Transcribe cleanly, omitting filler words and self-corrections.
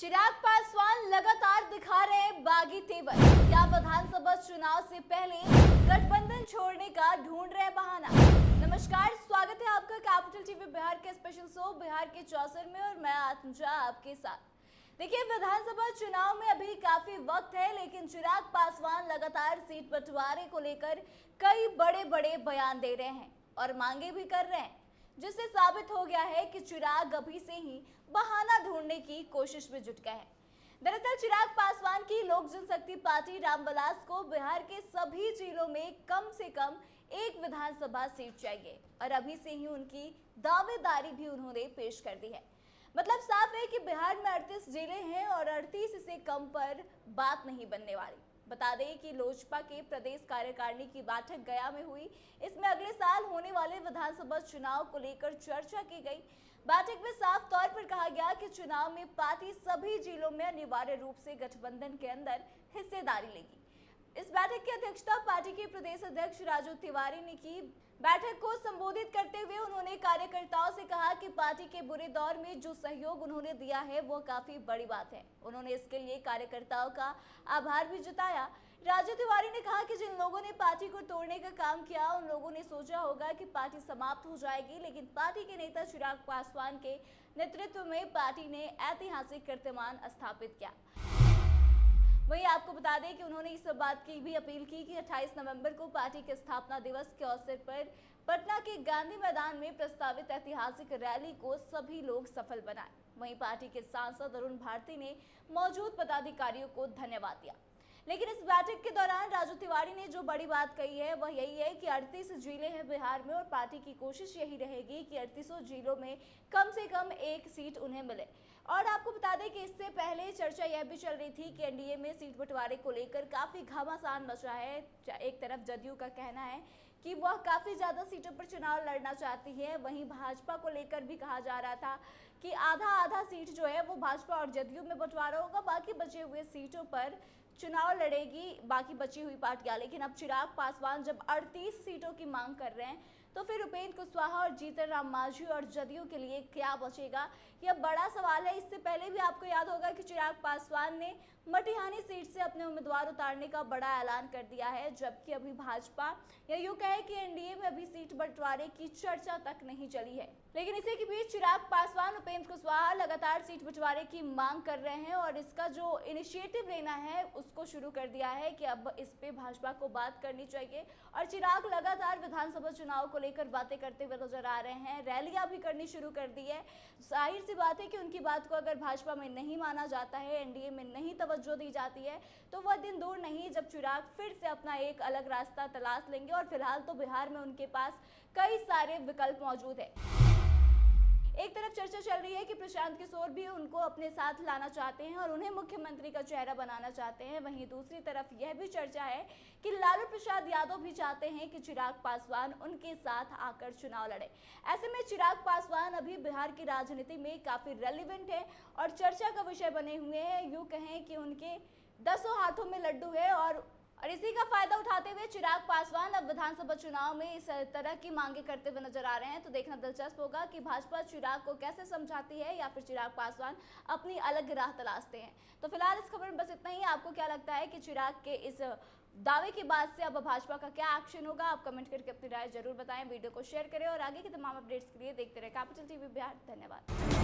चिराग पासवान लगातार दिखा रहे हैं बागी तेवर। क्या विधानसभा चुनाव से पहले गठबंधन छोड़ने का ढूंढ रहे बहाना। नमस्कार, स्वागत है आपका कैपिटल टीवी बिहार के स्पेशल शो बिहार के चौसर में और मैं आत्मजा आपके साथ। देखिए, विधानसभा चुनाव में अभी काफी वक्त है, लेकिन चिराग पासवान लगातार सीट बंटवारे को लेकर कई बड़े बड़े बयान दे रहे हैं और मांगे भी कर रहे हैं, जिससे साबित हो गया है कि चिराग अभी से ही बहाना ढूंढने की कोशिश में जुट गए हैं। दरअसल चिराग पासवान की लोक जनशक्ति पार्टी रामविलास को बिहार के सभी जिलों में कम से कम एक विधानसभा सीट चाहिए और अभी से ही उनकी दावेदारी भी उन्होंने पेश कर दी है। मतलब साफ है कि बिहार में 38 जिले हैं और 38 से कम पर बात नहीं बनने वाली। बता दें कि लोजपा के प्रदेश कार्यकारिणी की बैठक गया में हुई। इसमें अगले साल होने वाले विधानसभा चुनाव को लेकर चर्चा की गई। बैठक में साफ तौर पर कहा गया कि चुनाव में पार्टी सभी जिलों में अनिवार्य रूप से गठबंधन के अंदर हिस्सेदारी लेगी। इस बैठक की अध्यक्षता पार्टी के प्रदेश अध्यक्ष राजू तिवारी ने की। बैठक को संबोधित करते हुए उन्होंने कार्यकर्ताओं से कहा कि पार्टी के बुरे दौर में जो सहयोग उन्होंने दिया है वो काफी बड़ी बात है। उन्होंने इसके लिए कार्यकर्ताओं का आभार भी जताया। राजू तिवारी ने कहा कि जिन लोगों ने पार्टी को तोड़ने का काम किया, उन लोगों ने सोचा होगा कि पार्टी समाप्त हो जाएगी, लेकिन पार्टी के नेता चिराग पासवान के नेतृत्व में पार्टी ने ऐतिहासिक कीर्तिमान स्थापित किया। वहीं आपको बता दें कि उन्होंने इस बात की भी अपील की कि 28 नवंबर को पार्टी के स्थापना दिवस के अवसर पर पटना के गांधी मैदान में प्रस्तावित ऐतिहासिक रैली को सभी लोग सफल बनाएं। वहीं पार्टी के सांसद अरुण भारती ने मौजूद पदाधिकारियों को धन्यवाद दिया। लेकिन इस बैठक के दौरान राजू तिवारी ने जो बड़ी बात कही है वह यही है कि 38 जिले हैं बिहार में और पार्टी की कोशिश यही रहेगी कि 38 जिलों में कम से कम एक सीट उन्हें मिले। और आपको बता दें कि इससे पहले चर्चा यह भी चल रही थी कि एनडीए में सीट बंटवारे को लेकर काफी घमासान मचा है। एक तरफ जदयू का कहना है कि वह काफी ज्यादा सीटों पर चुनाव लड़ना चाहती है, वहीं भाजपा को लेकर भी कहा जा रहा था कि आधा आधा सीट जो है वो भाजपा और जदयू में बंटवारा होगा, बाकी बचे हुए सीटों पर चुनाव लड़ेगी बाकी बची हुई पार्टियां। लेकिन अब चिराग पासवान जब 38 सीटों की मांग कर रहे हैं तो फिर उपेंद्र कुशवाहा और जीतन राम मांझी और जदयू के लिए क्या बचेगा, यह बड़ा सवाल है। इससे पहले भी आपको याद होगा कि चिराग पासवान ने मटिहानी सीट से अपने उम्मीदवार उतारने का बड़ा ऐलान कर दिया है, जबकि अभी भाजपा या यूं कहे कि एनडीए में अभी सीट बंटवारे की चर्चा तक नहीं चली है। लेकिन इसी के बीच चिराग पासवान उपेंद्र कुशवाहा लगातार सीट बंटवारे की मांग कर रहे हैं और इसका जो इनिशिएटिव लेना है उसको शुरू कर दिया है कि अब इस पे भाजपा को बात करनी चाहिए। और चिराग लगातार विधानसभा चुनाव को लेकर बातें करते हुए नजर आ रहे हैं, रैलियां भी करनी शुरू कर दी है। जाहिर सी बात है कि उनकी बात को अगर भाजपा में नहीं माना जाता है, एनडीए में नहीं तवज्जो दी जाती है, तो वह दिन दूर नहीं जब चिराग फिर से अपना एक अलग रास्ता तलाश लेंगे। और फिलहाल तो बिहार में उनके पास कई सारे विकल्प मौजूद है। एक तरफ चर्चा चल रही है कि प्रशांत किशोर भी उनको अपने साथ लाना चाहते हैं और उन्हें मुख्यमंत्री का चेहरा बनाना चाहते हैं। वहीं दूसरी तरफ यह भी चर्चा है कि लालू प्रसाद यादव भी चाहते हैं कि चिराग पासवान उनके साथ आकर चुनाव लड़े। ऐसे में चिराग पासवान अभी बिहार की राजनीति में काफी रेलिवेंट है और चर्चा का विषय बने हुए हैं। यूं कहें कि उनके 10 हाथों में लड्डू है और इसी का फायदा उठाते हुए चिराग पासवान अब विधानसभा चुनाव में इस तरह की मांगे करते हुए नजर आ रहे हैं। तो देखना दिलचस्प होगा कि भाजपा चिराग को कैसे समझाती है या फिर चिराग पासवान अपनी अलग राह तलाशते हैं। तो फिलहाल इस खबर में बस इतना ही। आपको क्या लगता है कि चिराग के इस दावे के बाद से अब भाजपा का क्या एक्शन होगा? आप कमेंट करके अपनी राय जरूर बताएं, वीडियो को शेयर करें और आगे की तमाम अपडेट्स के लिए देखते रहे कैपिटल टीवी बिहार। धन्यवाद।